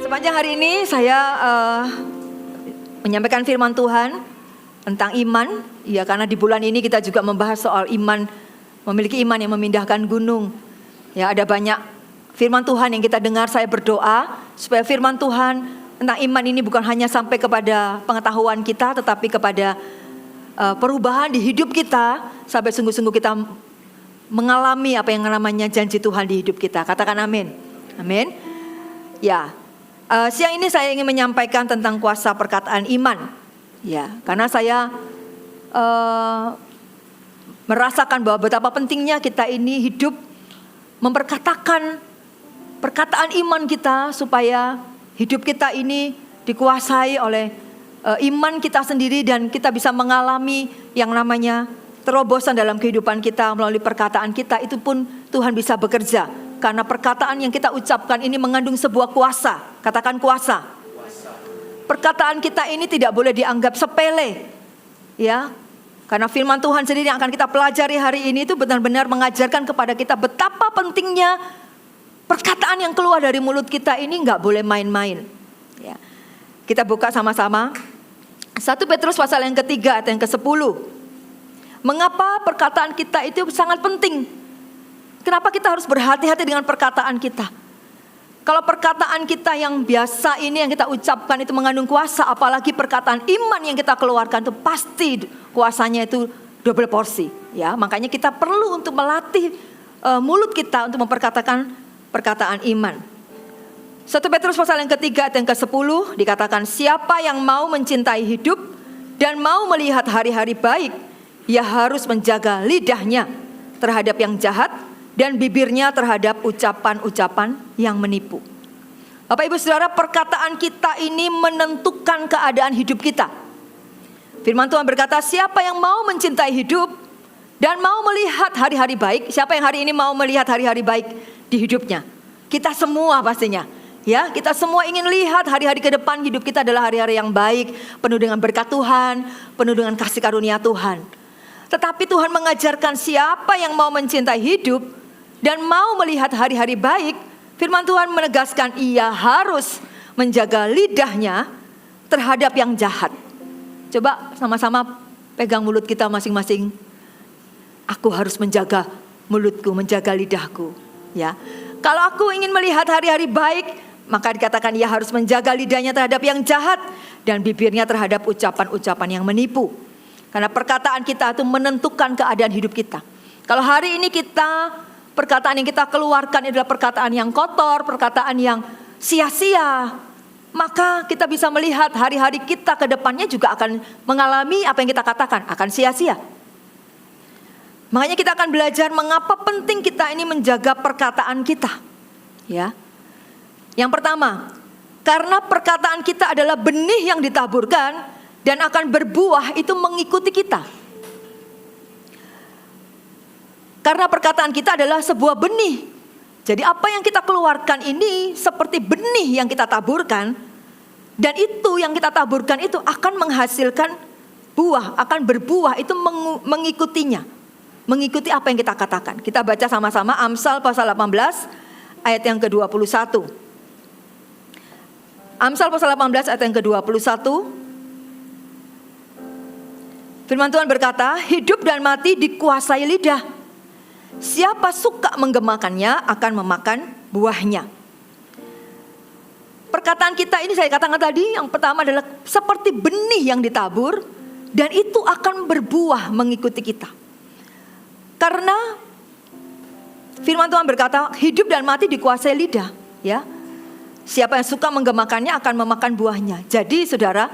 Sepanjang hari ini saya menyampaikan firman Tuhan tentang iman. Ya, karena di bulan ini kita juga membahas soal iman, memiliki iman yang memindahkan gunung. Ya, ada banyak firman Tuhan yang kita dengar. Saya berdoa supaya firman Tuhan tentang iman ini bukan hanya sampai kepada pengetahuan kita, tetapi kepada perubahan di hidup kita, sampai sungguh-sungguh kita mengalami apa yang namanya janji Tuhan di hidup kita. Katakan amin. Amin. Ya, siang ini saya ingin menyampaikan tentang kuasa perkataan iman. Ya, karena saya merasakan bahwa betapa pentingnya kita ini hidup memperkatakan perkataan iman kita, supaya hidup kita ini dikuasai oleh iman kita sendiri, dan kita bisa mengalami yang namanya terobosan dalam kehidupan kita melalui perkataan kita. Itu pun Tuhan bisa bekerja, karena perkataan yang kita ucapkan ini mengandung sebuah kuasa. Katakan kuasa. Perkataan kita ini tidak boleh dianggap sepele, ya, karena firman Tuhan sendiri yang akan kita pelajari hari ini itu benar-benar mengajarkan kepada kita betapa pentingnya perkataan yang keluar dari mulut kita ini nggak boleh main-main. Ya. Kita buka sama-sama 1 Petrus pasal yang ketiga ayat yang ke-10. Mengapa perkataan kita itu sangat penting? Kenapa kita harus berhati-hati dengan perkataan kita? Kalau perkataan kita yang biasa ini yang kita ucapkan itu mengandung kuasa, apalagi perkataan iman yang kita keluarkan itu pasti kuasanya itu double porsi. Ya, makanya kita perlu untuk melatih mulut kita untuk memperkatakan perkataan iman. 1 Petrus pasal yang ketiga ayat yang ke-10 dikatakan, siapa yang mau mencintai hidup dan mau melihat hari-hari baik, ia harus menjaga lidahnya terhadap yang jahat dan bibirnya terhadap ucapan-ucapan yang menipu. Bapak Ibu Saudara, perkataan kita ini menentukan keadaan hidup kita. Firman Tuhan berkata, siapa yang mau mencintai hidup dan mau melihat hari-hari baik. Siapa yang hari ini mau melihat hari-hari baik di hidupnya? Kita semua pastinya. Ya, kita semua ingin lihat hari-hari ke depan hidup kita adalah hari-hari yang baik, penuh dengan berkat Tuhan, penuh dengan kasih karunia Tuhan. Tetapi Tuhan mengajarkan siapa yang mau mencintai hidup dan mau melihat hari-hari baik, firman Tuhan menegaskan ia harus menjaga lidahnya terhadap yang jahat. Coba sama-sama pegang mulut kita masing-masing. Aku harus menjaga mulutku, menjaga lidahku. Ya, kalau aku ingin melihat hari-hari baik, maka dikatakan ia harus menjaga lidahnya terhadap yang jahat dan bibirnya terhadap ucapan-ucapan yang menipu. Karena perkataan kita itu menentukan keadaan hidup kita. Kalau hari ini perkataan yang kita keluarkan adalah perkataan yang kotor, perkataan yang sia-sia, maka kita bisa melihat hari-hari kita ke depannya juga akan mengalami apa yang kita katakan, akan sia-sia. Makanya kita akan belajar mengapa penting kita ini menjaga perkataan kita. Ya. Yang pertama, karena perkataan kita adalah benih yang ditaburkan dan akan berbuah itu mengikuti kita. Karena perkataan kita adalah sebuah benih. Jadi apa yang kita keluarkan ini seperti benih yang kita taburkan, dan itu yang kita taburkan itu akan menghasilkan buah, akan berbuah, itu mengikutinya. Mengikuti apa yang kita katakan. Kita baca sama-sama Amsal pasal 18 ayat yang ke-21. Amsal pasal 18 ayat yang ke-21. Firman Tuhan berkata, hidup dan mati dikuasai lidah. Siapa suka menggemakannya akan memakan buahnya. Perkataan kita ini saya katakan tadi, yang pertama adalah seperti benih yang ditabur, dan itu akan berbuah mengikuti kita. Karena firman Tuhan berkata, hidup dan mati dikuasai lidah. Ya, siapa yang suka menggemakannya akan memakan buahnya. Jadi saudara,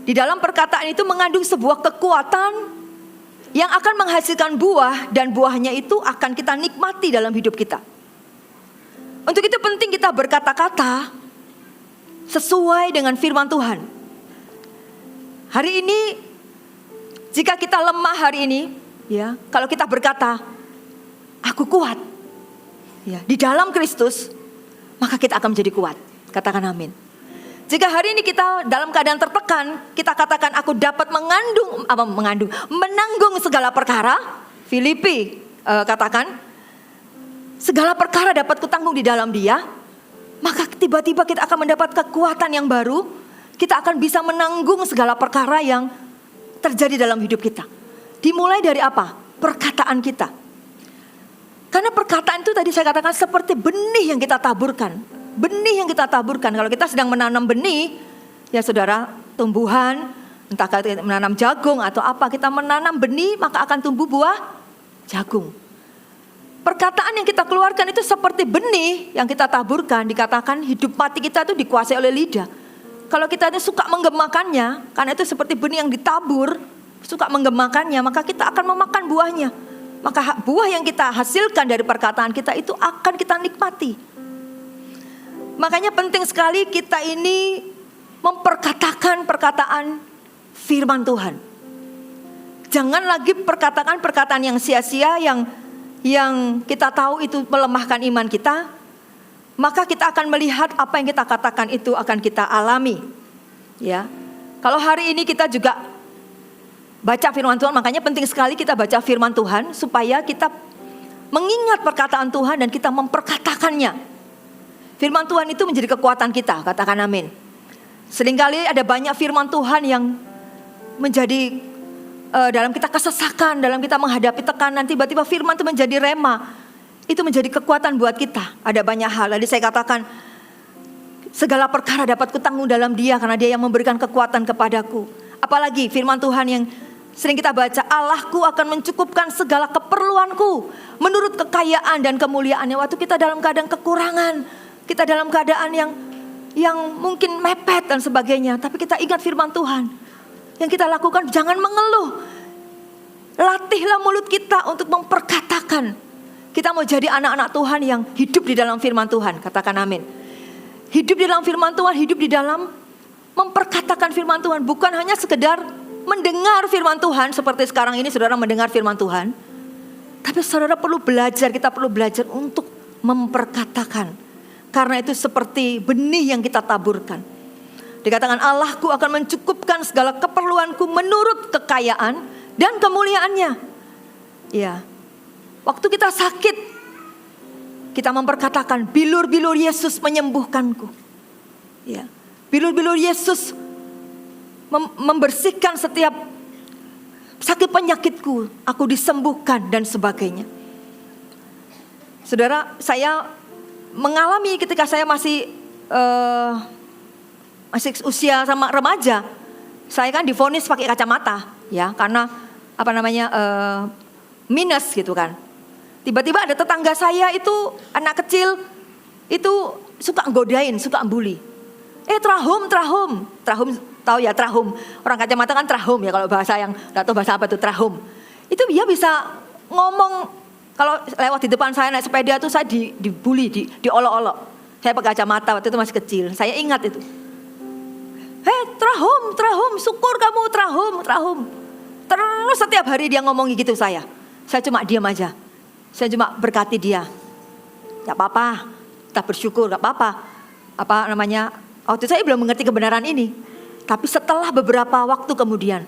di dalam perkataan itu mengandung sebuah kekuatan yang akan menghasilkan buah, dan buahnya itu akan kita nikmati dalam hidup kita. Untuk itu penting kita berkata-kata sesuai dengan firman Tuhan. Hari ini, jika kita lemah hari ini, ya, kalau kita berkata, aku kuat, ya, di dalam Kristus, maka kita akan menjadi kuat. Katakan amin. Jika hari ini kita dalam keadaan tertekan, kita katakan aku dapat menanggung segala perkara. Filipi katakan, segala perkara dapat kutanggung di dalam Dia. maka tiba-tiba kita akan mendapat kekuatan yang baru. Kita akan bisa menanggung segala perkara yang terjadi dalam hidup kita. Dimulai dari apa? Perkataan kita. Karena perkataan itu tadi saya katakan seperti benih yang kita taburkan. Benih yang kita taburkan. Kalau kita sedang menanam benih, ya saudara, tumbuhan, entah kita menanam jagung atau apa, kita menanam benih maka akan tumbuh buah jagung. Perkataan yang kita keluarkan itu seperti benih yang kita taburkan. Dikatakan hidup mati kita itu dikuasai oleh lidah. Kalau kita itu suka menggemakannya, karena itu seperti benih yang ditabur, suka menggemakannya, maka kita akan memakan buahnya. Maka buah yang kita hasilkan dari perkataan kita itu akan kita nikmati. Makanya penting sekali kita ini memperkatakan perkataan firman Tuhan. Jangan lagi perkataan yang sia-sia yang kita tahu itu melemahkan iman kita, maka kita akan melihat apa yang kita katakan itu akan kita alami. Ya. Kalau hari ini kita juga baca firman Tuhan, makanya penting sekali kita baca firman Tuhan supaya kita mengingat perkataan Tuhan dan kita memperkatakannya. Firman Tuhan itu menjadi kekuatan kita, katakan amin. Seringkali ada banyak firman Tuhan yang menjadi dalam kita kesesakan, dalam kita menghadapi tekanan, tiba-tiba firman itu menjadi rema. Itu menjadi kekuatan buat kita. Ada banyak hal. Tadi saya katakan, segala perkara dapat kutanggung dalam Dia, karena Dia yang memberikan kekuatan kepadaku. Apalagi firman Tuhan yang sering kita baca, Allahku akan mencukupkan segala keperluanku menurut kekayaan dan kemuliaannya. Waktu kita dalam keadaan kekurangan, kita dalam keadaan yang mungkin mepet dan sebagainya, tapi kita ingat firman Tuhan. Yang kita lakukan, jangan mengeluh. Latihlah mulut kita untuk memperkatakan. Kita mau jadi anak-anak Tuhan yang hidup di dalam firman Tuhan. Katakan amin. Hidup di dalam firman Tuhan, hidup di dalam memperkatakan firman Tuhan. Bukan hanya sekedar mendengar firman Tuhan, seperti sekarang ini saudara mendengar firman Tuhan. Tapi saudara perlu belajar, kita perlu belajar untuk memperkatakan. Karena itu seperti benih yang kita taburkan. Dikatakan Allahku akan mencukupkan segala keperluanku menurut kekayaan dan kemuliaannya. Ya. Waktu kita sakit, kita memperkatakan bilur-bilur Yesus menyembuhkanku. Ya. Bilur-bilur Yesus membersihkan setiap sakit penyakitku, aku disembuhkan dan sebagainya. Saudara, saya mengalami ketika saya masih usia sama remaja, saya kan divonis pakai kacamata, ya, karena minus gitu kan. Tiba-tiba ada tetangga saya itu anak kecil itu suka godain, suka bully. Trahum, tahu ya trahum. Orang kacamata kan trahum ya, kalau bahasa yang enggak tahu bahasa apa itu trahum. Itu dia bisa ngomong, kalau lewat di depan saya naik sepeda tuh saya dibully, diolok-olok. Saya pakai kacamata waktu itu masih kecil. Saya ingat itu. Trahum, syukur kamu trahum. Terus setiap hari dia ngomong gitu saya. Saya cuma diam aja. Saya cuma berkati dia. Gak apa-apa, kita bersyukur, gak apa-apa. Waktu itu saya belum mengerti kebenaran ini. Tapi setelah beberapa waktu kemudian,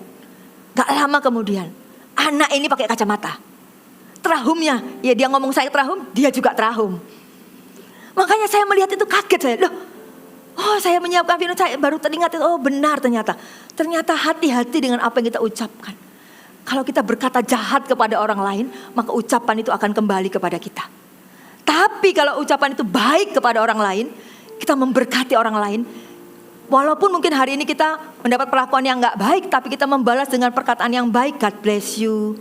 gak lama kemudian, anak ini pakai kacamata. Trahumnya, ya dia ngomong saya trahum, dia juga trahum. Makanya saya melihat itu kaget saya. Saya menyiapkan firman, saya baru teringat itu, benar ternyata. Ternyata hati-hati dengan apa yang kita ucapkan. Kalau kita berkata jahat kepada orang lain, maka ucapan itu akan kembali kepada kita. Tapi kalau ucapan itu baik kepada orang lain, kita memberkati orang lain. Walaupun mungkin hari ini kita mendapat perlakuan yang gak baik, tapi kita membalas dengan perkataan yang baik. God bless you.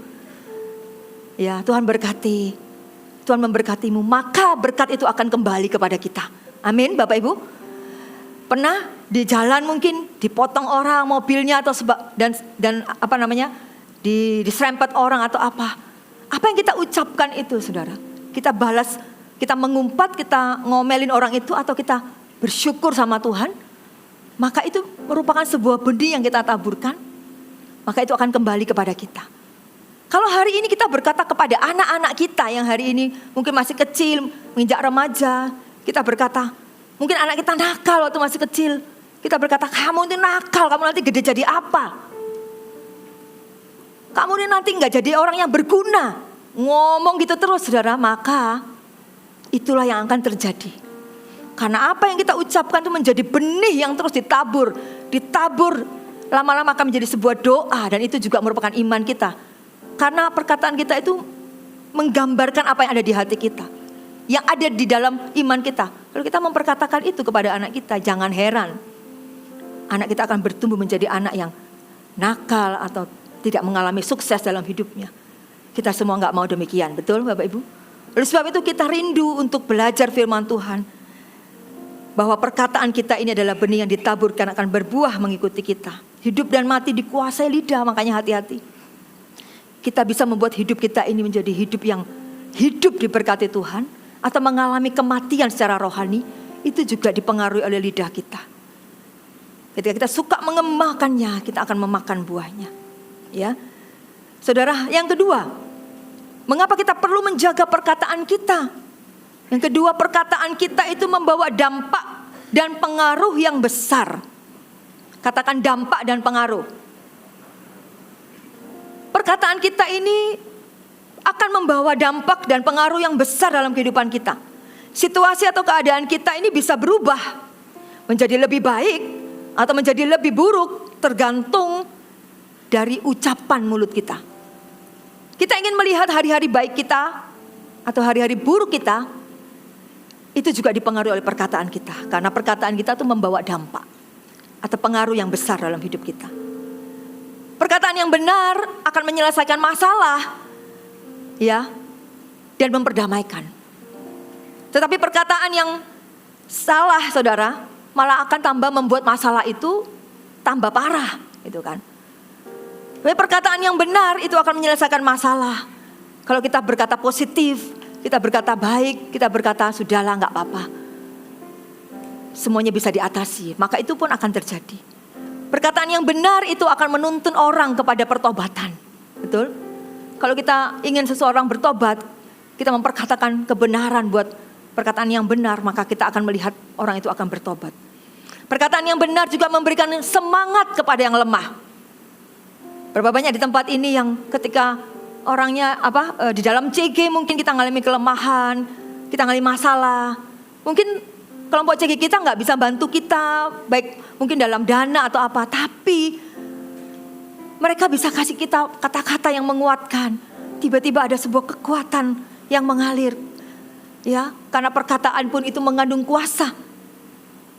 Ya, Tuhan berkati. Tuhan memberkatimu, maka berkat itu akan kembali kepada kita. Amin, Bapak Ibu. Pernah di jalan mungkin dipotong orang mobilnya atau diserempet orang atau apa. Apa yang kita ucapkan itu, saudara? Kita balas, kita mengumpat, kita ngomelin orang itu, atau kita bersyukur sama Tuhan, maka itu merupakan sebuah benih yang kita taburkan, maka itu akan kembali kepada kita. Kalau hari ini kita berkata kepada anak-anak kita yang hari ini mungkin masih kecil, menginjak remaja, kita berkata, mungkin anak kita nakal waktu masih kecil, kita berkata, kamu itu nakal, kamu nanti gede jadi apa? Kamu ini nanti gak jadi orang yang berguna. Ngomong gitu terus, saudara, maka itulah yang akan terjadi. Karena apa yang kita ucapkan itu menjadi benih yang terus ditabur, lama-lama akan menjadi sebuah doa, dan itu juga merupakan iman kita. Karena perkataan kita itu menggambarkan apa yang ada di hati kita, yang ada di dalam iman kita. Kalau kita memperkatakan itu kepada anak kita, jangan heran anak kita akan bertumbuh menjadi anak yang nakal atau tidak mengalami sukses dalam hidupnya. Kita semua gak mau demikian, betul Bapak Ibu? Oleh sebab itu kita rindu untuk belajar firman Tuhan, bahwa perkataan kita ini adalah benih yang ditaburkan akan berbuah mengikuti kita. Hidup dan mati dikuasai lidah, makanya hati-hati. Kita bisa membuat hidup kita ini menjadi hidup yang hidup diberkati Tuhan, atau mengalami kematian secara rohani, itu juga dipengaruhi oleh lidah kita. Ketika kita suka mengemakannya, kita akan memakan buahnya. Ya, saudara, yang kedua, mengapa kita perlu menjaga perkataan kita? Yang kedua, perkataan kita itu membawa dampak dan pengaruh yang besar. Katakan dampak dan pengaruh. Perkataan kita ini akan membawa dampak dan pengaruh yang besar dalam kehidupan kita. Situasi atau keadaan kita ini bisa berubah menjadi lebih baik atau menjadi lebih buruk, tergantung dari ucapan mulut kita. Kita ingin melihat hari-hari baik kita atau hari-hari buruk kita, itu juga dipengaruhi oleh perkataan kita. Karena perkataan kita itu membawa dampak atau pengaruh yang besar dalam hidup kita. Perkataan yang benar akan menyelesaikan masalah, ya, dan memperdamaikan. Tetapi perkataan yang salah, saudara, malah akan tambah membuat masalah itu tambah parah, gitu kan. Tapi perkataan yang benar itu akan menyelesaikan masalah. Kalau kita berkata positif, kita berkata baik, kita berkata sudahlah gak apa-apa, semuanya bisa diatasi, maka itu pun akan terjadi. Perkataan yang benar itu akan menuntun orang kepada pertobatan. Betul? Kalau kita ingin seseorang bertobat, kita memperkatakan kebenaran buat perkataan yang benar, maka kita akan melihat orang itu akan bertobat. Perkataan yang benar juga memberikan semangat kepada yang lemah. Berapa banyak di tempat ini yang ketika orangnya di dalam CG mungkin kita mengalami kelemahan, kita mengalami masalah. Mungkin kelompok CG kita nggak bisa bantu kita, baik mungkin dalam dana atau apa, tapi mereka bisa kasih kita kata-kata yang menguatkan. Tiba-tiba ada sebuah kekuatan yang mengalir, ya, karena perkataan pun itu mengandung kuasa.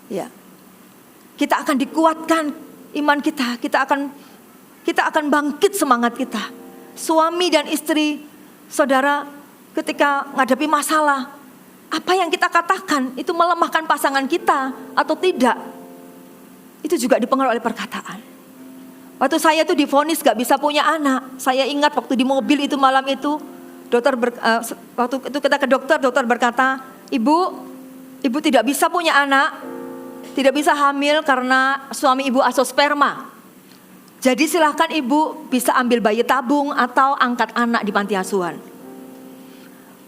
Ya, kita akan dikuatkan iman kita, kita akan bangkit semangat kita. Suami dan istri, saudara, ketika menghadapi masalah, apa yang kita katakan itu melemahkan pasangan kita atau tidak, itu juga dipengaruhi oleh perkataan. Waktu saya tuh divonis gak bisa punya anak, saya ingat waktu di mobil itu malam itu, waktu itu kita ke dokter, dokter berkata, ibu tidak bisa punya anak, tidak bisa hamil karena suami ibu azoosperma. Jadi silahkan ibu bisa ambil bayi tabung atau angkat anak di panti asuhan.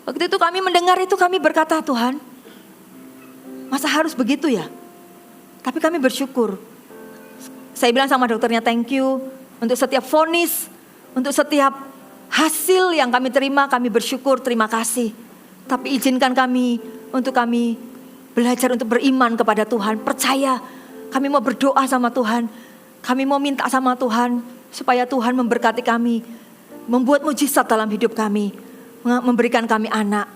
Waktu itu kami mendengar itu, kami berkata, Tuhan, masa harus begitu ya? Tapi kami bersyukur. Saya bilang sama dokternya, thank you untuk setiap vonis, untuk setiap hasil yang kami terima, kami bersyukur, terima kasih. Tapi izinkan kami untuk kami belajar untuk beriman kepada Tuhan, percaya. Kami mau berdoa sama Tuhan, kami mau minta sama Tuhan supaya Tuhan memberkati kami, membuat mujizat dalam hidup kami, memberikan kami anak.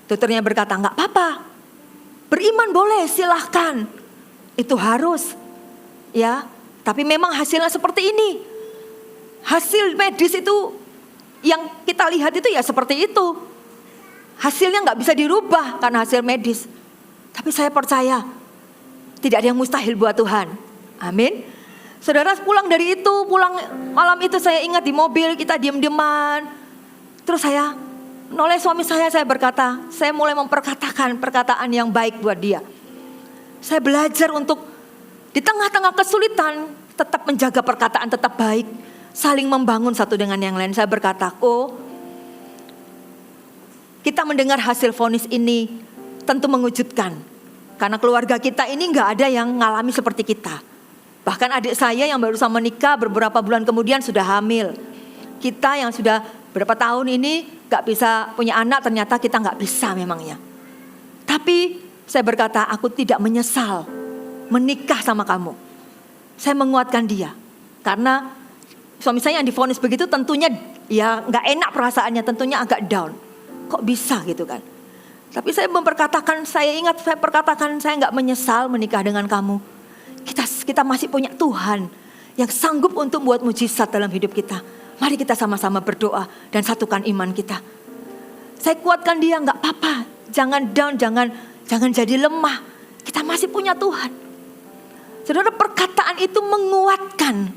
Dokternya berkata, enggak apa-apa, beriman boleh, silahkan. Itu harus, ya. Tapi memang hasilnya seperti ini. Hasil medis itu yang kita lihat itu ya seperti itu. Hasilnya gak bisa dirubah karena hasil medis. Tapi saya percaya tidak ada yang mustahil buat Tuhan. Amin. Saudara, pulang malam itu saya ingat di mobil kita diam-diaman. Terus saya oleh suami saya berkata, saya mulai memperkatakan perkataan yang baik buat dia. Saya belajar untuk di tengah-tengah kesulitan tetap menjaga perkataan tetap baik, saling membangun satu dengan yang lain. Saya berkata, kita mendengar hasil vonis ini tentu mengejutkan, karena keluarga kita ini gak ada yang ngalami seperti kita. Bahkan adik saya yang baru sama menikah beberapa bulan kemudian sudah hamil. Kita yang sudah berapa tahun ini gak bisa punya anak, ternyata kita gak bisa memangnya. Tapi Saya berkata, aku tidak menyesal menikah sama kamu. Saya menguatkan dia. Karena suami saya yang divonis begitu tentunya ya gak enak perasaannya, tentunya agak down. Kok bisa gitu kan. Tapi saya memperkatakan, saya perkatakan saya gak menyesal menikah dengan kamu. Kita masih punya Tuhan yang sanggup untuk buat mujizat dalam hidup kita. Mari kita sama-sama berdoa dan satukan iman kita. Saya kuatkan dia, gak apa-apa. Jangan down, jangan jadi lemah. Kita masih punya Tuhan. Saudara, perkataan itu menguatkan.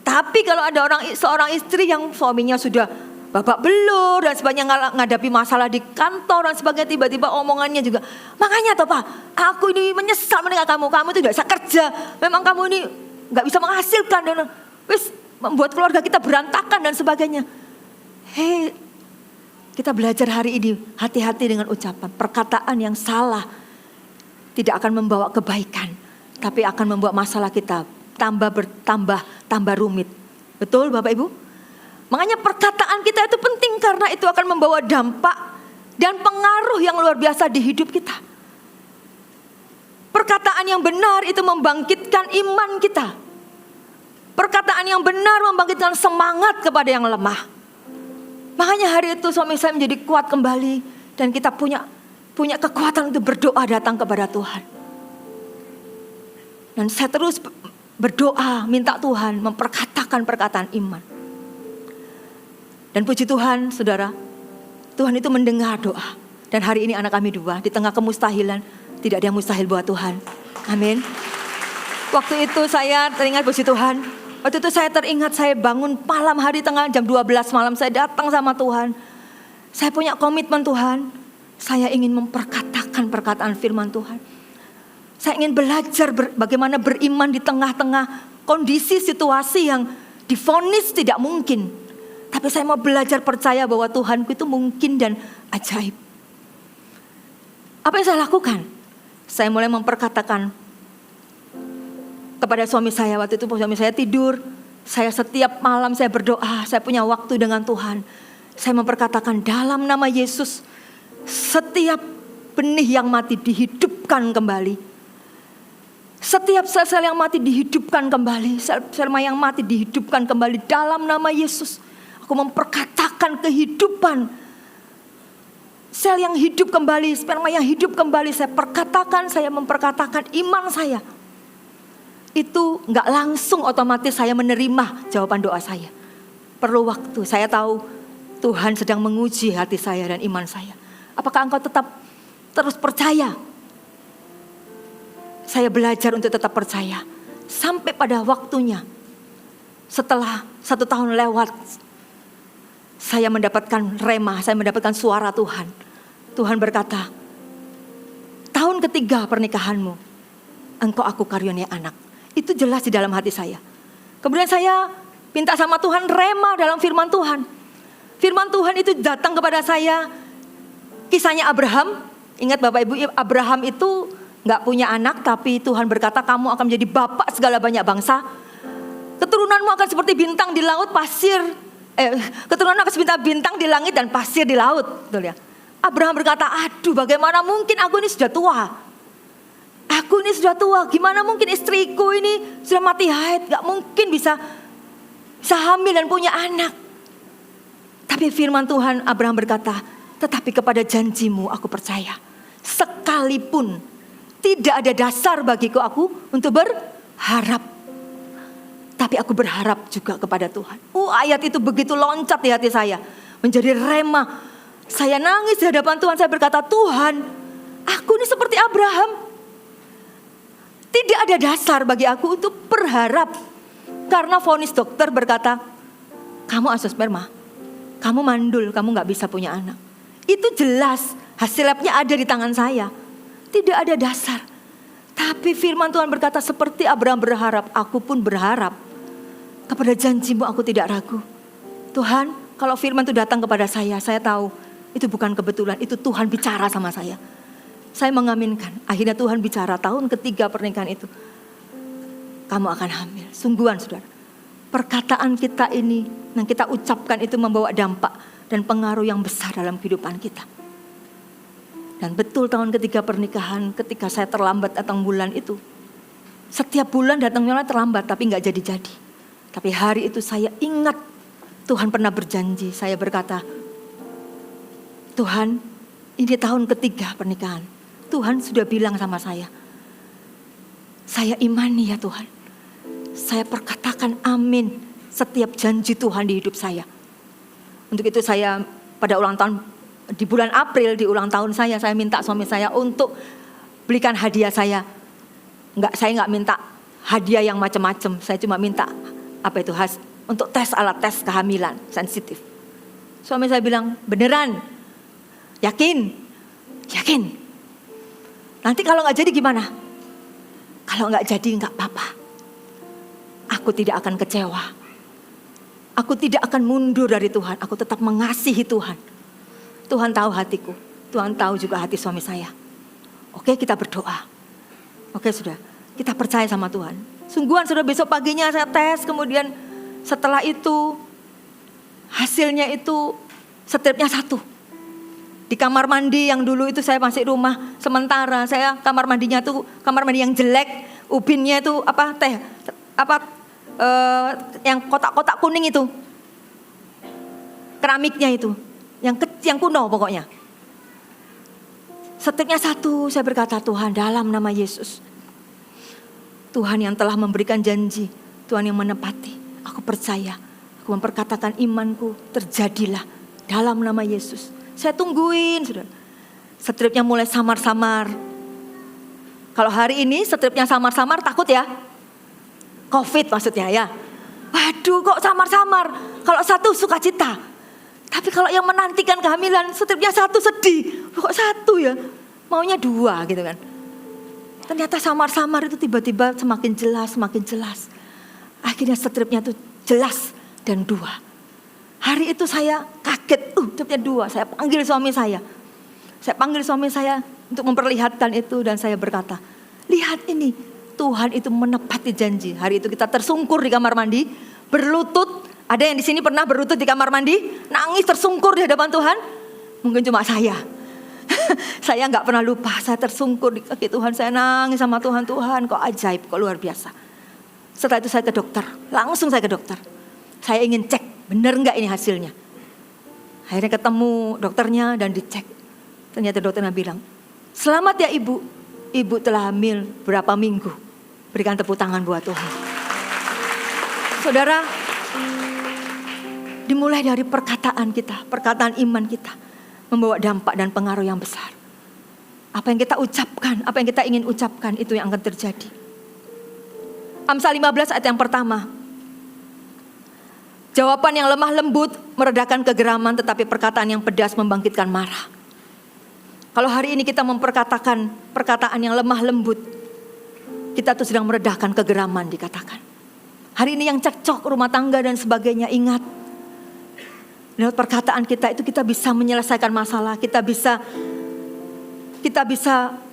Tapi kalau ada seorang istri yang suaminya sudah babak belur dan sebagainya, ngadapi masalah di kantor dan sebagainya, tiba-tiba omongannya juga, makanya toh Pak, aku ini menyesal menikah kamu itu gak bisa kerja. Memang kamu ini gak bisa menghasilkan. Dan wis membuat keluarga kita berantakan dan sebagainya. Hei, kita belajar hari ini hati-hati dengan ucapan. Perkataan yang salah tidak akan membawa kebaikan, tapi akan membuat masalah kita tambah rumit. Betul Bapak Ibu? Makanya perkataan kita itu penting karena itu akan membawa dampak dan pengaruh yang luar biasa di hidup kita. Perkataan yang benar itu membangkitkan iman kita. Perkataan yang benar membangkitkan semangat kepada yang lemah. Makanya hari itu suami saya menjadi kuat kembali. Dan kita punya kekuatan untuk berdoa datang kepada Tuhan. Dan saya terus berdoa minta Tuhan memperkatakan perkataan iman. Dan puji Tuhan saudara, Tuhan itu mendengar doa. Dan hari ini anak kami 2 di tengah kemustahilan, tidak ada yang mustahil buat Tuhan. Amin. Waktu itu saya teringat puji Tuhan. Waktu itu saya teringat saya bangun malam hari tengah jam 12 malam saya datang sama Tuhan. Saya punya komitmen Tuhan. Saya ingin memperkatakan perkataan firman Tuhan. Saya ingin belajar bagaimana beriman di tengah-tengah kondisi situasi yang divonis tidak mungkin. Tapi saya mau belajar percaya bahwa Tuhanku itu mungkin dan ajaib. Apa yang saya lakukan? Saya mulai memperkatakan kepada suami saya. Waktu itu suami saya tidur. Saya setiap malam saya berdoa. Saya punya waktu dengan Tuhan. Saya memperkatakan dalam nama Yesus, setiap benih yang mati dihidupkan kembali. Setiap sel-sel yang mati dihidupkan kembali. Sel-sel yang mati dihidupkan kembali dalam nama Yesus. Aku memperkatakan kehidupan. Sel yang hidup kembali, sperma yang hidup kembali. Saya memperkatakan iman saya. Itu gak langsung otomatis saya menerima jawaban doa saya. Perlu waktu. Saya tahu Tuhan sedang menguji hati saya dan iman saya. Apakah engkau tetap terus percaya? Saya belajar untuk tetap percaya. Sampai pada waktunya. Setelah 1 tahun lewat. Saya mendapatkan rema. Saya mendapatkan suara Tuhan. Tuhan berkata, tahun ketiga pernikahanmu, engkau aku karunia anak. Itu jelas di dalam hati saya. Kemudian saya minta sama Tuhan rema dalam firman Tuhan. Firman Tuhan itu datang kepada saya. Kisahnya Abraham. Ingat Bapak Ibu, Abraham itu gak punya anak. Tapi Tuhan berkata kamu akan menjadi bapak segala banyak bangsa. Keturunanmu akan seperti bintang di laut, keturunanmu akan seperti bintang di langit dan pasir di laut. Betul ya? Abraham berkata, aduh bagaimana mungkin aku ini sudah tua. Aku ini sudah tua, gimana mungkin istriku ini sudah mati haid, gak mungkin bisa hamil dan punya anak. Tapi firman Tuhan, Abraham berkata, tetapi kepada janjimu aku percaya. Sekalipun tidak ada dasar bagiku aku untuk berharap. Tapi aku berharap juga kepada Tuhan. Ayat itu begitu loncat di hati saya. Menjadi rema. Saya nangis di hadapan Tuhan, saya berkata, Tuhan, aku ini seperti Abraham. Tidak ada dasar bagi aku untuk berharap. Karena vonis dokter berkata, kamu azoosperma, kamu mandul, kamu gak bisa punya anak. Itu jelas, hasil labnya ada di tangan saya. Tidak ada dasar. Tapi firman Tuhan berkata, seperti Abraham berharap, aku pun berharap. Kepada janjimu aku tidak ragu. Tuhan, kalau firman itu datang kepada saya tahu itu bukan kebetulan, itu Tuhan bicara sama saya. Saya mengaminkan. Akhirnya Tuhan bicara tahun ketiga pernikahan itu. Kamu akan hamil. Sungguhan saudara. Perkataan kita ini yang kita ucapkan itu membawa dampak dan pengaruh yang besar dalam kehidupan kita. Dan betul tahun ketiga pernikahan, ketika saya terlambat datang bulan itu. Setiap bulan datangnya terlambat tapi gak jadi-jadi. Tapi hari itu saya ingat Tuhan pernah berjanji. Saya berkata, Tuhan, ini tahun ketiga pernikahan. Tuhan sudah bilang sama saya imani ya Tuhan. Saya perkatakan amin setiap janji Tuhan di hidup saya. Untuk itu saya pada ulang tahun, di bulan April di ulang tahun saya minta suami saya untuk belikan hadiah saya. Saya nggak minta hadiah yang macam-macam. Saya cuma minta untuk alat tes kehamilan sensitif. Suami saya bilang, beneran? Yakin? Nanti kalau nggak jadi gimana? Kalau nggak jadi nggak apa-apa. Aku tidak akan kecewa. Aku tidak akan mundur dari Tuhan. Aku tetap mengasihi Tuhan. Tuhan tahu hatiku. Tuhan tahu juga hati suami saya. Oke, kita berdoa. Oke, sudah. Kita percaya sama Tuhan. Sungguhan sudah besok paginya saya tes. Kemudian setelah itu hasilnya itu stripnya 1. Di kamar mandi yang dulu itu saya masih rumah sementara. Saya kamar mandinya tuh kamar mandi yang jelek. Ubinnya itu yang kotak-kotak kuning itu. Keramiknya itu. Yang kuno pokoknya. Stripnya 1, saya berkata, Tuhan dalam nama Yesus. Tuhan yang telah memberikan janji, Tuhan yang menepati. Aku percaya, aku memperkatakan imanku, terjadilah dalam nama Yesus. Saya tungguin, sudah. Stripnya mulai samar-samar. Kalau hari ini stripnya samar-samar, takut ya? COVID maksudnya ya. Waduh, kok samar-samar? Kalau 1 sukacita. Tapi kalau yang menantikan kehamilan, stripnya 1 sedih. Kok 1 ya? Maunya 2 gitu kan. Ternyata samar-samar itu tiba-tiba semakin jelas. Akhirnya stripnya itu jelas dan 2. Hari itu saya kaget, stripnya 2. Saya panggil suami saya. Untuk memperlihatkan itu dan saya berkata, lihat ini, Tuhan itu menepati janji. Hari itu kita tersungkur di kamar mandi, berlutut. Ada yang di sini pernah berlutut di kamar mandi, nangis tersungkur di hadapan Tuhan? Mungkin cuma saya. Saya nggak pernah lupa, saya tersungkur di kaki Tuhan, saya nangis sama Tuhan. Tuhan, kok ajaib, kok luar biasa. Setelah itu saya ke dokter, langsung saya ke dokter. Saya ingin cek, benar nggak ini hasilnya. Akhirnya ketemu dokternya dan dicek. Ternyata dokternya bilang, selamat ya ibu, ibu telah hamil berapa minggu. Berikan tepuk tangan buat Tuhan. Saudara, dimulai dari perkataan kita, perkataan iman kita membawa dampak dan pengaruh yang besar. Apa yang kita ucapkan, apa yang kita ingin ucapkan, itu yang akan terjadi. Amsal 15 ayat yang pertama. Jawaban yang lemah lembut meredakan kegeraman, tetapi perkataan yang pedas membangkitkan marah. Kalau hari ini kita memperkatakan perkataan yang lemah lembut, kita tuh sedang meredahkan kegeraman dikatakan. Hari ini yang cekcok rumah tangga dan sebagainya, ingat. Lewat perkataan kita itu kita bisa menyelesaikan masalah, kita bisa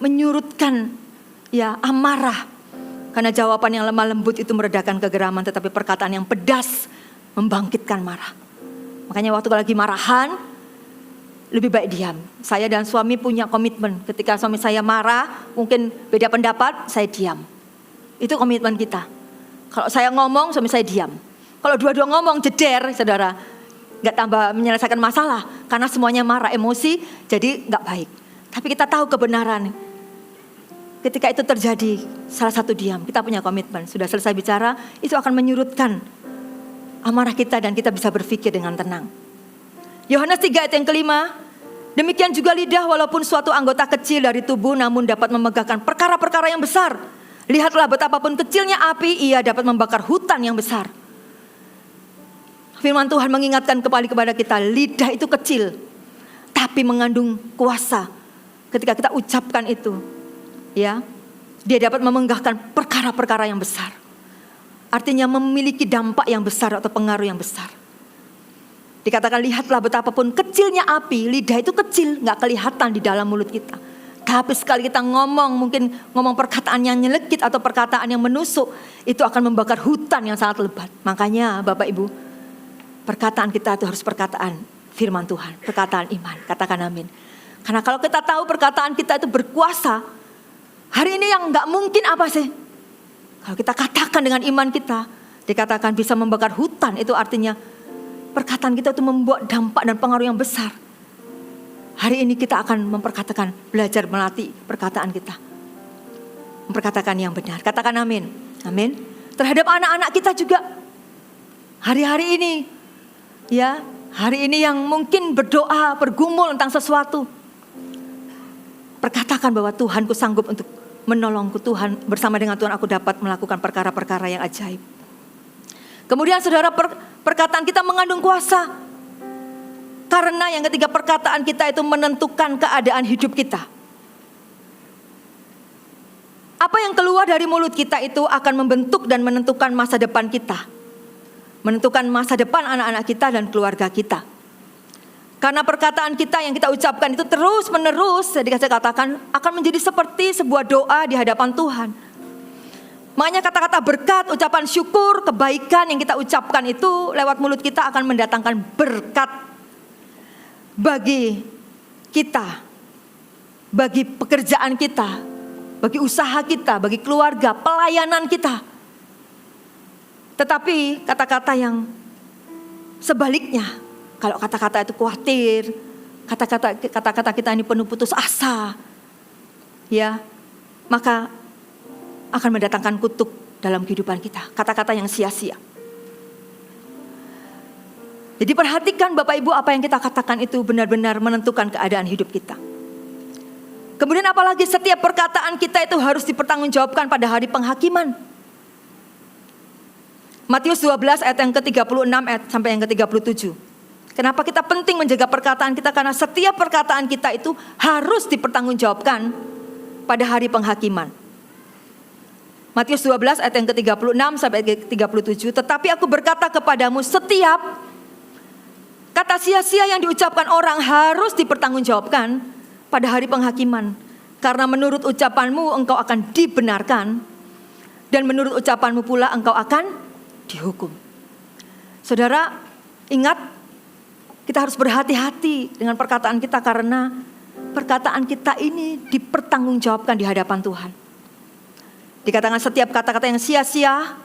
menyurutkan ya amarah. Karena jawaban yang lemah lembut itu meredakan kegeraman, tetapi perkataan yang pedas membangkitkan marah. Makanya waktu lagi marahan, lebih baik diam. Saya dan suami punya komitmen, ketika suami saya marah, mungkin beda pendapat, saya diam. Itu komitmen kita. Kalau saya ngomong, suami saya diam. Kalau dua-dua ngomong, jeder, saudara. Gak tambah menyelesaikan masalah, karena semuanya marah, emosi, jadi gak baik. Tapi kita tahu kebenaran. Ketika itu terjadi, salah satu diam, kita punya komitmen. Sudah selesai bicara, itu akan menyurutkan amarah kita dan kita bisa berpikir dengan tenang. Yohanes 3 ayat yang kelima, demikian juga lidah walaupun suatu anggota kecil dari tubuh namun dapat memegahkan perkara-perkara yang besar. Lihatlah betapapun kecilnya api, ia dapat membakar hutan yang besar. Firman Tuhan mengingatkan kembali kepada kita, lidah itu kecil, tapi mengandung kuasa. Ketika kita ucapkan itu, ya, dia dapat memenggahkan perkara-perkara yang besar. Artinya memiliki dampak yang besar atau pengaruh yang besar. Dikatakan lihatlah betapapun kecilnya api, lidah itu kecil, nggak kelihatan di dalam mulut kita. Tapi sekali kita ngomong, mungkin ngomong perkataan yang nyelekit atau perkataan yang menusuk, itu akan membakar hutan yang sangat lebat. Makanya Bapak Ibu, perkataan kita itu harus perkataan firman Tuhan, perkataan iman, katakan amin. Karena kalau kita tahu perkataan kita itu berkuasa, hari ini yang gak mungkin apa sih? Kalau kita katakan dengan iman kita, dikatakan bisa membakar hutan, itu artinya perkataan kita itu membuat dampak dan pengaruh yang besar. Hari ini kita akan memperkatakan, belajar melatih perkataan kita. Memperkatakan yang benar. Katakan amin. Amin. Terhadap anak-anak kita juga. Hari-hari ini, ya, hari ini yang mungkin berdoa, bergumul tentang sesuatu. Perkatakan bahwa Tuhanku sanggup untuk menolongku. Tuhan, bersama dengan Tuhan aku dapat melakukan perkara-perkara yang ajaib. Kemudian saudara, perkataan kita mengandung kuasa. Karena yang ketiga, perkataan kita itu menentukan keadaan hidup kita. Apa yang keluar dari mulut kita itu akan membentuk dan menentukan masa depan kita. Menentukan masa depan anak-anak kita dan keluarga kita. Karena perkataan kita yang kita ucapkan itu terus menerus, jadi saya katakan, akan menjadi seperti sebuah doa di hadapan Tuhan. Makanya kata-kata berkat, ucapan syukur, kebaikan yang kita ucapkan itu lewat mulut kita akan mendatangkan berkat bagi kita, bagi pekerjaan kita, bagi usaha kita, bagi keluarga, pelayanan kita. Tetapi kata-kata yang sebaliknya, kalau kata-kata itu khawatir, kata-kata kita ini penuh putus asa, ya, maka akan mendatangkan kutuk dalam kehidupan kita. Kata-kata yang sia-sia. Jadi perhatikan Bapak Ibu, apa yang kita katakan itu benar-benar menentukan keadaan hidup kita. Kemudian apalagi setiap perkataan kita itu harus dipertanggungjawabkan pada hari penghakiman. Matius 12 ayat yang ke-36 sampai yang ke-37. Kenapa kita penting menjaga perkataan kita? Karena setiap perkataan kita itu harus dipertanggungjawabkan pada hari penghakiman. Matius 12 ayat yang ke-36 sampai ke-37. Tetapi aku berkata kepadamu, setiap kata sia-sia yang diucapkan orang harus dipertanggungjawabkan pada hari penghakiman. Karena menurut ucapanmu engkau akan dibenarkan, dan menurut ucapanmu pula engkau akan dihukum. Saudara, ingat, kita harus berhati-hati dengan perkataan kita karena perkataan kita ini dipertanggungjawabkan di hadapan Tuhan. Dikatakan setiap kata-kata yang sia-sia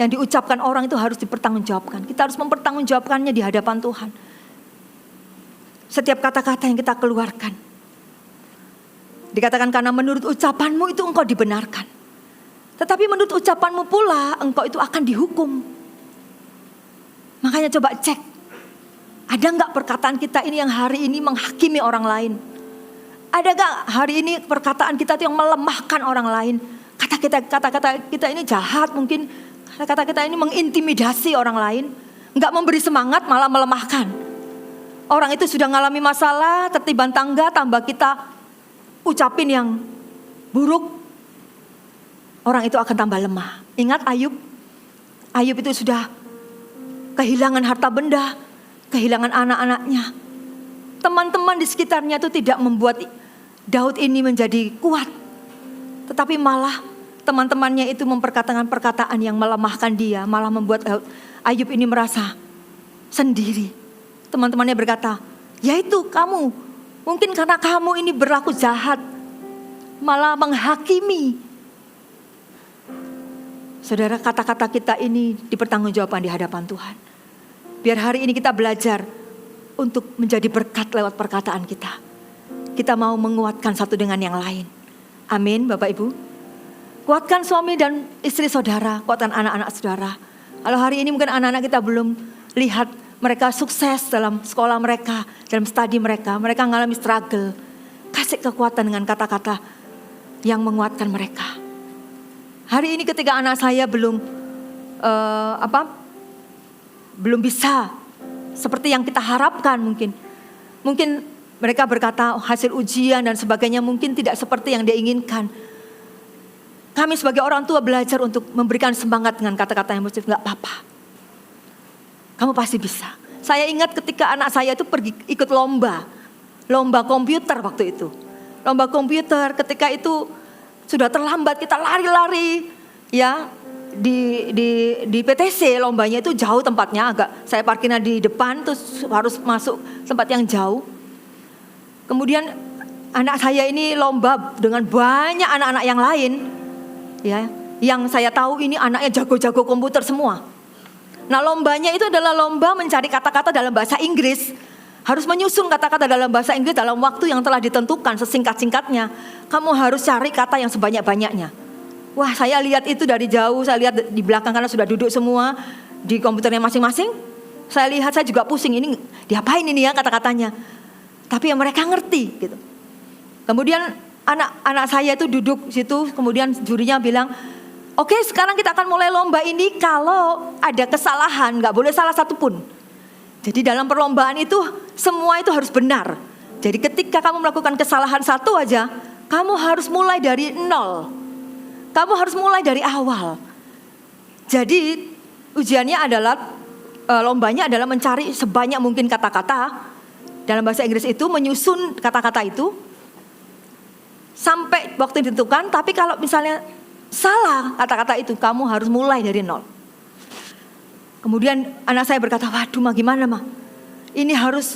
yang diucapkan orang itu harus dipertanggungjawabkan. Kita harus mempertanggungjawabkannya di hadapan Tuhan. Setiap kata-kata yang kita keluarkan. Dikatakan karena menurut ucapanmu itu engkau dibenarkan. Tetapi menurut ucapanmu pula engkau itu akan dihukum. Makanya coba cek. Ada enggak perkataan kita ini yang hari ini menghakimi orang lain? Ada enggak hari ini perkataan kita itu yang melemahkan orang lain? Kata-kata kita ini jahat mungkin. Kata-kata kita ini mengintimidasi orang lain. Enggak memberi semangat, malah melemahkan. Orang itu sudah mengalami masalah, tertiban tangga, tambah kita ucapin yang buruk. Orang itu akan tambah lemah. Ingat Ayub. Ayub itu sudah kehilangan harta benda, kehilangan anak-anaknya. Teman-teman di sekitarnya itu tidak membuat Daud ini menjadi kuat. Tetapi malah teman-temannya itu memperkatakan perkataan yang melemahkan dia. Malah membuat Ayub ini merasa sendiri. Teman-temannya berkata, yaitu kamu. Mungkin karena kamu ini berlaku jahat. Malah menghakimi. Saudara, kata-kata kita ini dipertanggungjawabkan di hadapan Tuhan. Biar hari ini kita belajar untuk menjadi berkat lewat perkataan kita. Kita mau menguatkan satu dengan yang lain. Amin, Bapak Ibu. Kuatkan suami dan istri saudara, kuatkan anak-anak saudara. Kalau hari ini mungkin anak-anak kita belum lihat mereka sukses dalam sekolah mereka, dalam studi mereka mengalami struggle. Kasih kekuatan dengan kata-kata yang menguatkan mereka. Hari ini ketika anak saya belum bisa seperti yang kita harapkan mungkin. Mungkin mereka berkata hasil ujian dan sebagainya mungkin tidak seperti yang dia inginkan. Kami sebagai orang tua belajar untuk memberikan semangat dengan kata-kata yang positif. Enggak apa-apa. Kamu pasti bisa. Saya ingat ketika anak saya itu pergi ikut lomba komputer waktu itu. Lomba komputer, ketika itu sudah terlambat, kita lari-lari ya. Di PTC lombanya itu jauh tempatnya, agak saya parkirnya di depan terus harus masuk tempat yang jauh. Kemudian anak saya ini lomba dengan banyak anak-anak yang lain, ya, yang saya tahu ini anaknya jago-jago komputer semua. Nah, lombanya itu adalah lomba mencari kata-kata dalam bahasa Inggris. Harus menyusun kata-kata dalam bahasa Inggris dalam waktu yang telah ditentukan sesingkat-singkatnya. Kamu harus cari kata yang sebanyak-banyaknya. Wah, saya lihat itu dari jauh, saya lihat di belakang karena sudah duduk semua di komputernya masing-masing. Saya lihat, saya juga pusing, ini diapain ini ya kata-katanya. Tapi yang mereka ngerti gitu. Kemudian anak saya itu duduk situ, kemudian jurinya bilang, oke, sekarang kita akan mulai lomba ini. Kalau ada kesalahan, gak boleh salah satu pun. Jadi dalam perlombaan itu semua itu harus benar. Jadi ketika kamu melakukan kesalahan satu aja, kamu harus mulai dari nol. Kamu harus mulai dari awal. Jadi ujiannya adalah, lombanya adalah mencari sebanyak mungkin kata-kata dalam bahasa Inggris itu, menyusun kata-kata itu sampai waktu ditentukan. Tapi kalau misalnya salah kata-kata itu, kamu harus mulai dari nol. Kemudian anak saya berkata, waduh mah gimana mah? Ini harus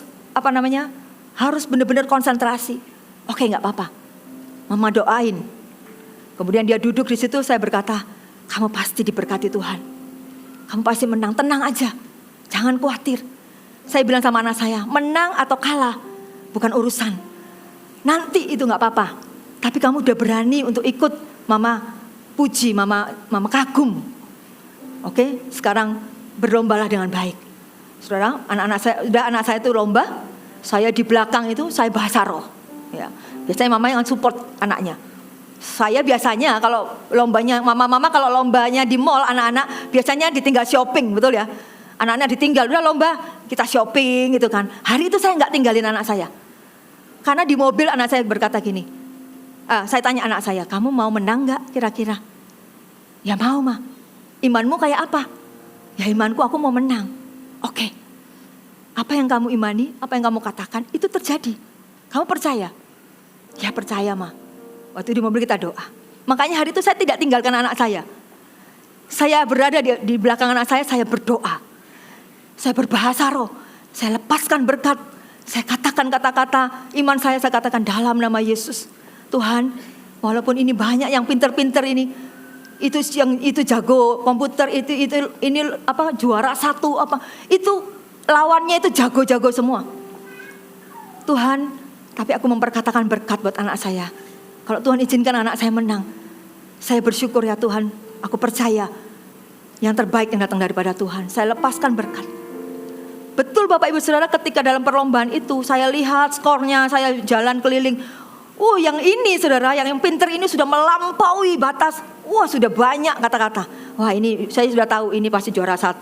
harus benar-benar konsentrasi. Oke, nggak apa-apa. Mama doain. Kemudian dia duduk di situ, saya berkata, kamu pasti diberkati Tuhan. Kamu pasti menang, tenang aja. Jangan khawatir. Saya bilang sama anak saya, menang atau kalah bukan urusan. Nanti itu gak apa-apa. Tapi kamu udah berani untuk ikut mama puji, mama kagum. Oke, sekarang berlombalah dengan baik. Saudara, anak saya itu lomba. Saya di belakang itu, saya bahasa roh. Ya, biasanya mama yang support anaknya. Saya biasanya kalau lombanya, mama kalau lombanya di mall anak-anak biasanya ditinggal shopping, betul ya? Anak-anak ditinggal, udah lomba kita shopping gitu kan. Hari itu saya nggak tinggalin anak saya. Karena di mobil anak saya berkata gini, saya tanya anak saya, kamu mau menang nggak kira-kira? Ya mau mah. Imanmu kayak apa? Ya imanku aku mau menang. Oke. Apa yang kamu imani, apa yang kamu katakan itu terjadi. Kamu percaya? Ya percaya mah. Waktu di mobil kita doa. Makanya hari itu saya tidak tinggalkan anak saya. Saya berada di belakang anak saya berdoa. Saya berbahasa roh. Saya lepaskan berkat. Saya katakan kata-kata iman saya katakan dalam nama Yesus. Tuhan, walaupun ini banyak yang pinter-pinter ini. Itu jago komputer, ini juara satu apa. Itu lawannya itu jago-jago semua. Tuhan, tapi aku memperkatakan berkat buat anak saya. Kalau Tuhan izinkan anak saya menang, saya bersyukur ya Tuhan, aku percaya yang terbaik yang datang daripada Tuhan. Saya lepaskan berkat. Betul Bapak Ibu Saudara, ketika dalam perlombaan itu saya lihat skornya, saya jalan keliling. Yang ini saudara, yang pinter ini sudah melampaui batas. Sudah banyak kata-kata. Wah ini saya sudah tahu ini pasti juara 1,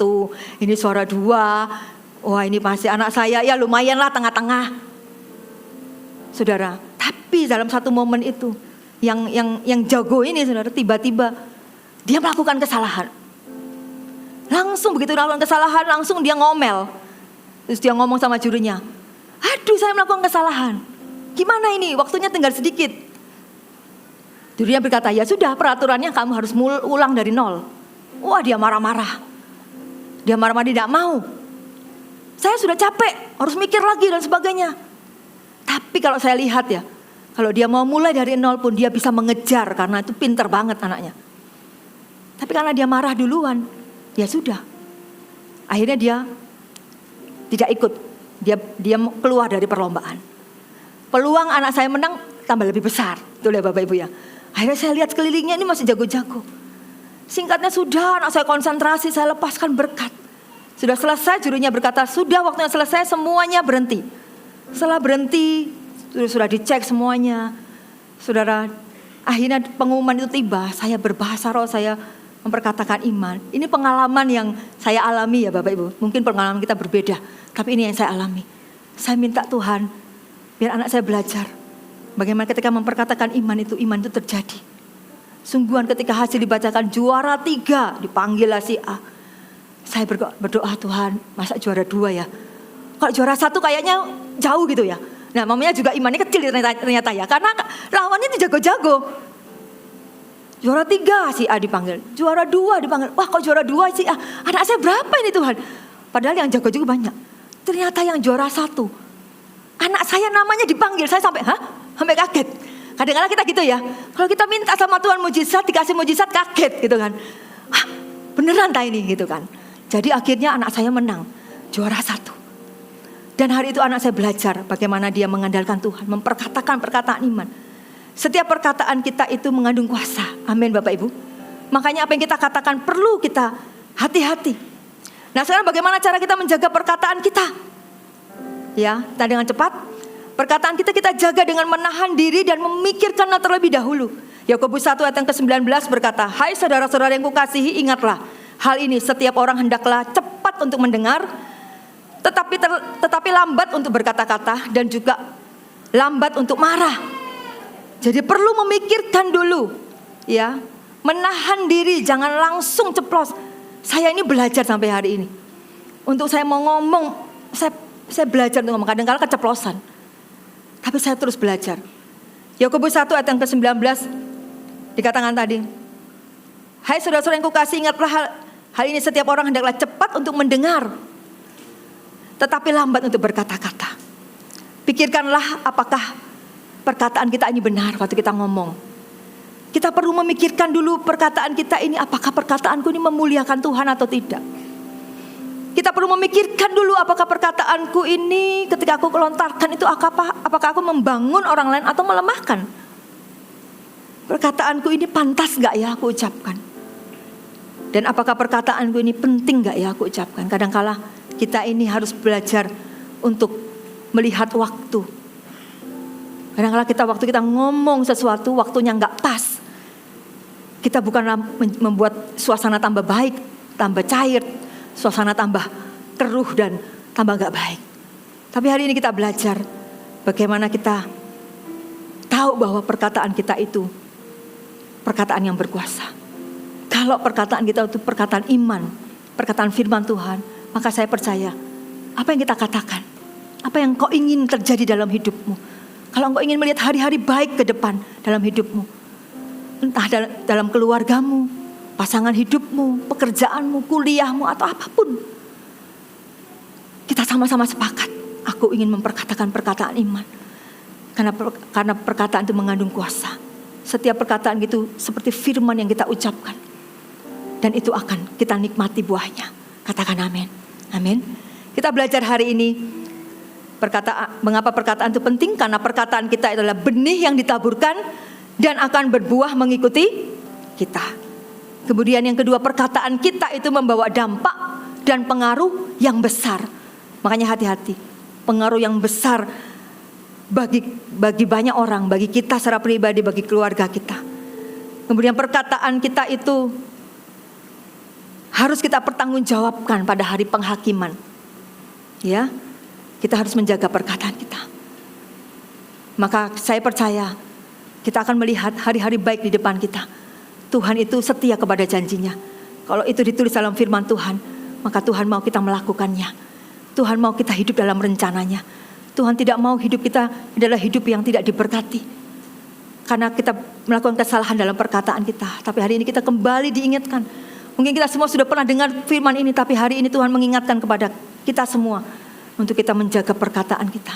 ini juara 2. Wah ini pasti anak saya ya lumayan lah tengah-tengah. Saudara, tapi dalam satu momen itu yang jago ini saudara tiba-tiba dia melakukan kesalahan. Langsung begitu melakukan kesalahan langsung dia ngomel. Terus dia ngomong sama jurinya, aduh saya melakukan kesalahan. Gimana ini waktunya tinggal sedikit. Jurinya berkata ya sudah peraturannya kamu harus ulang dari nol. Wah dia marah-marah. Dia marah-marah tidak mau. Saya sudah capek harus mikir lagi dan sebagainya. Tapi kalau saya lihat ya, kalau dia mau mulai dari nol pun dia bisa mengejar karena itu pintar banget anaknya. Tapi karena dia marah duluan, ya sudah. Akhirnya dia tidak ikut, dia keluar dari perlombaan. Peluang anak saya menang tambah lebih besar, betul ya Bapak Ibu ya. Akhirnya saya lihat sekelilingnya ini masih jago-jago. Singkatnya sudah anak saya konsentrasi, saya lepaskan berkat. Sudah selesai jurinya berkata, sudah waktunya selesai semuanya berhenti. Setelah berhenti, sudah dicek semuanya. Saudara, akhirnya pengumuman itu tiba. Saya berbahasa roh, saya memperkatakan iman. Ini pengalaman yang saya alami ya Bapak Ibu. Mungkin pengalaman kita berbeda, tapi ini yang saya alami. Saya minta Tuhan, biar anak saya belajar. Bagaimana ketika memperkatakan iman itu terjadi. Sungguhan ketika hasil dibacakan juara 3, dipanggil si A. Saya berdoa Tuhan, masa juara 2 ya. Kalau juara 1 kayaknya jauh gitu ya. Nah mamanya juga imannya kecil ternyata ya. Karena lawannya itu jago-jago. Juara 3 si A dipanggil. Juara 2 dipanggil. Wah kok juara 2 si A. Anak saya berapa ini Tuhan. Padahal yang jago juga banyak. Ternyata yang juara 1. Anak saya namanya dipanggil. Saya sampai sampai kaget. Kadang-kadang kita gitu ya, kalau kita minta sama Tuhan mujizat, dikasih mujizat kaget gitu kan. Hah, beneran tak ini gitu kan. Jadi akhirnya anak saya menang, juara 1. Dan hari itu anak saya belajar bagaimana dia mengandalkan Tuhan, memperkatakan perkataan iman. Setiap perkataan kita itu mengandung kuasa. Amin Bapak Ibu. Makanya apa yang kita katakan perlu kita hati-hati. Nah sekarang bagaimana cara kita menjaga perkataan kita? Ya, kita dengan cepat. Perkataan kita jaga dengan menahan diri dan memikirkannya terlebih dahulu. Yakobus 1 ayat yang ke-19 berkata, hai saudara-saudara yang kukasihi, ingatlah hal ini, setiap orang hendaklah cepat untuk mendengar, tetapi lambat untuk berkata-kata dan juga lambat untuk marah. Jadi perlu memikirkan dulu, ya, menahan diri, jangan langsung ceplos. Saya ini belajar sampai hari ini. Untuk saya mau ngomong, saya belajar untuk ngomong, kadang-kadang keceplosan. Tapi saya terus belajar. Yakobus 1 ayat yang ke-19 dikatakan tadi, hai saudara-saudara yang kukasihi, ingatlah hal ini, setiap orang hendaklah cepat untuk mendengar, tetapi lambat untuk berkata-kata. Pikirkanlah apakah perkataan kita ini benar waktu kita ngomong. Kita perlu memikirkan dulu perkataan kita ini, apakah perkataanku ini memuliakan Tuhan atau tidak. Kita perlu memikirkan dulu apakah perkataanku ini ketika aku kelontarkan itu apakah aku membangun orang lain atau melemahkan. Perkataanku ini pantas gak ya aku ucapkan. Dan apakah perkataanku ini penting gak ya aku ucapkan. Kadangkala kita ini harus belajar untuk melihat waktu. Kadangkala waktu kita ngomong sesuatu waktunya gak pas. Kita bukanlah membuat suasana tambah baik, tambah cair, suasana tambah keruh dan tambah gak baik. Tapi hari ini kita belajar bagaimana kita tahu bahwa perkataan kita itu perkataan yang berkuasa. Kalau perkataan kita itu perkataan iman, perkataan firman Tuhan, maka saya percaya apa yang kita katakan, apa yang kau ingin terjadi dalam hidupmu. Kalau engkau ingin melihat hari-hari baik ke depan dalam hidupmu, entah dalam keluargamu, pasangan hidupmu, pekerjaanmu, kuliahmu, atau apapun, kita sama-sama sepakat. Aku ingin memperkatakan perkataan iman, karena perkataan itu mengandung kuasa. Setiap perkataan itu seperti firman yang kita ucapkan, dan itu akan kita nikmati buahnya. Katakan amin. Amin. Kita belajar hari ini mengapa perkataan itu penting, karena perkataan kita adalah benih yang ditaburkan dan akan berbuah mengikuti kita. Kemudian yang kedua, perkataan kita itu membawa dampak dan pengaruh yang besar. Makanya hati-hati, pengaruh yang besar bagi banyak orang, bagi kita secara pribadi, bagi keluarga kita. Kemudian perkataan kita itu harus kita pertanggungjawabkan pada hari penghakiman. Ya, kita harus menjaga perkataan kita. Maka saya percaya kita akan melihat hari-hari baik di depan kita. Tuhan itu setia kepada janjinya. Kalau itu ditulis dalam firman Tuhan, maka Tuhan mau kita melakukannya. Tuhan mau kita hidup dalam rencananya. Tuhan tidak mau hidup kita adalah hidup yang tidak diberkati, karena kita melakukan kesalahan dalam perkataan kita. Tapi hari ini kita kembali diingatkan. Mungkin kita semua sudah pernah dengar firman ini, tapi hari ini Tuhan mengingatkan kepada kita semua untuk kita menjaga perkataan kita.